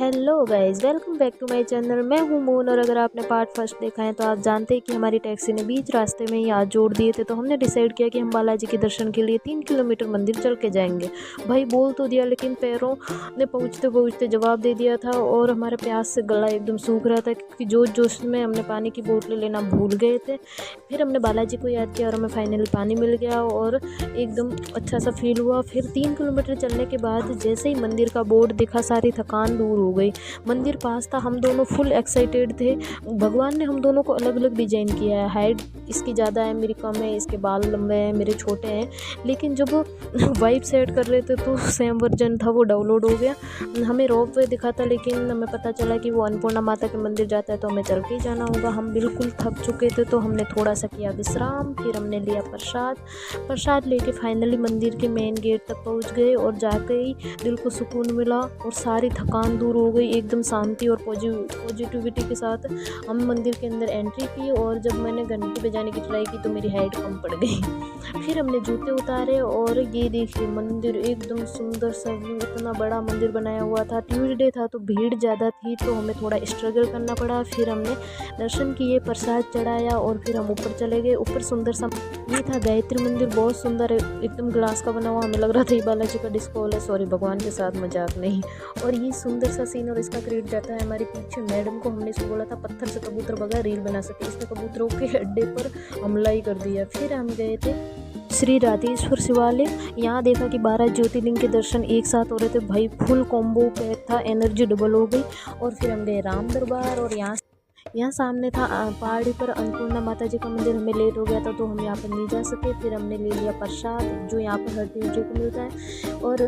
Hello guys, welcome back to my channel. मैं हूं moon और अगर आपने पार्ट फर्स्ट देखा है तो आप जानते हैं कि हमारी टैक्सी ने बीच रास्ते में ही हाथ जोड़ दिए थे। तो हमने डिसाइड किया कि हम बालाजी के दर्शन के लिए 3 किलोमीटर मंदिर चल के जाएंगे। भाई बोल तो दिया लेकिन पैरों ने पहुँचते पहुँचते जवाब दे दिया था और हमारे प्यास से गला एकदम सूख रहा था क्योंकि जोश जोश में हमने पानी की बोतलें लेना भूल गए थे। फिर हमने बालाजी को याद किया और हमें फाइनली पानी मिल गया और एकदम अच्छा सा फील हुआ। फिर 3 किलोमीटर चलने के बाद जैसे ही मंदिर का बोर्ड दिखा सारी थकान दूर हो गई। मंदिर पास था, हम दोनों फुल एक्साइटेड थे। भगवान ने हम दोनों को अलग अलग डिजाइन किया है। हाइट इसकी ज़्यादा है, मेरी कम है, इसके बाल लंबे हैं, मेरे छोटे हैं। लेकिन जब वाइब सेट कर रहे थे तो सेम वर्जन था, वो डाउनलोड हो गया। हमें रोप वे दिखा था लेकिन हमें पता चला कि वो अन्नपूर्णा माता के मंदिर जाता है तो हमें चल के ही जाना होगा। हम बिल्कुल थक चुके थे तो हमने थोड़ा सा किया विश्राम। फिर हमने लिया प्रसाद लेके फाइनली मंदिर के मेन गेट तक पहुंच गए और जाके ही दिल को सुकून मिला और सारी थकान दूर हो गई। एकदम शांति और पॉजिटिविटी के साथ हम मंदिर के अंदर एंट्री की और जब मैंने घंटी बजाने की ट्राई की तो मेरी हाइट कम पड़ गई। फिर हमने जूते उतारे और ये देखिए मंदिर एकदम सुंदर सा व्यू, इतना बड़ा मंदिर बनाया हुआ था। ट्यूसडे था तो भीड़ ज़्यादा थी तो हमें थोड़ा स्ट्रगल करना पड़ा। फिर हमने दर्शन किए, प्रसाद चढ़ाया और फिर हम ऊपर चले गए। ऊपर सुंदर सा ये था गायत्री मंदिर, बहुत सुंदर है, एकदम ग्लास का बना हुआ। हमें लग रहा था ये बालाजी का डिस्को हॉल है, सॉरी भगवान के साथ मजाक नहीं। और ये सुंदर सा सीन और इसका क्रेडिट जाता है हमारे पीछे मैडम को। हमने इसको बोला था पत्थर से कबूतर भगा रील बना सके, इसने कबूतरों के अड्डे पर हमला ही कर दिया। फिर हम गए थे श्री राधेश्वर शिवालय। यहाँ देखा कि 12 ज्योतिर्लिंग के दर्शन एक साथ हो रहे थे। भाई फुल कॉम्बो पैक था, एनर्जी डबल हो गई। और फिर हम गए राम दरबार और यहाँ सामने था पहाड़ी पर अन्नपूर्णा माता जी का मंदिर। हमें लेट हो गया था तो हम यहाँ पर नहीं जा सके। फिर हमने ले लिया प्रसाद जो यहाँ पर हर ट्यूसडे को मिलता है। और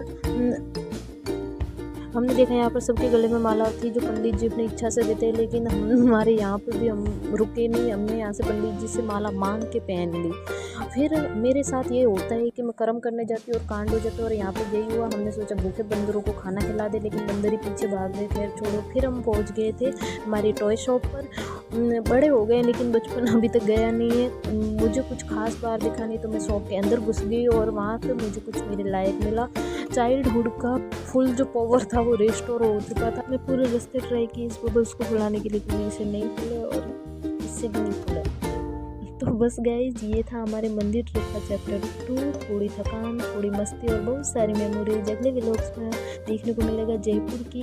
हमने देखा यहाँ पर सबके गले में माला थी जो पंडित जी अपनी इच्छा से देते हैं, लेकिन हमारे यहाँ पर भी हम रुके नहीं, हमने यहाँ से पंडित जी से माला मांग के पहन ली। फिर मेरे साथ ये होता है कि मैं कर्म करने जाती हूँ और कांड हो जाता है और यहाँ पर यही हुआ। हमने सोचा भूखे बंदरों को खाना खिला दे लेकिन बंदर ही पीछे भाग गए। खैर छोड़ो, फिर हम पहुँच गए थे हमारी टॉय शॉप पर। बड़े हो गए लेकिन बचपन अभी तक गया नहीं है। मुझे कुछ खास बार दिखा नहीं तो मैं शॉप के अंदर घुस गई और वहाँ पर मुझे कुछ मेरे लायक मिला। चाइल्डहुड का फुल जो पावर था वो रिस्टोर हो चुका था। मैं पूरे रास्ते ट्राई की इस बबल्स को फुलाने के लिए, लेकिन इसे नहीं फुले और इससे भी नहीं फुले। तो बस गाइज ये था हमारे मंदिर ट्रिप का चैप्टर 2। थोड़ी थकान, थोड़ी मस्ती और बहुत सारी मेमोरीज अगले व्लॉग्स में देखने को मिलेगा। जयपुर की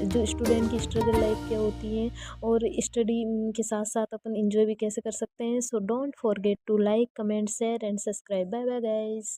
जो स्टूडेंट की स्ट्रगल लाइफ क्या होती है और स्टडी के साथ साथ अपन एंजॉय भी कैसे कर सकते हैं। So don't forget to like, comment, share and subscribe. Bye bye guys.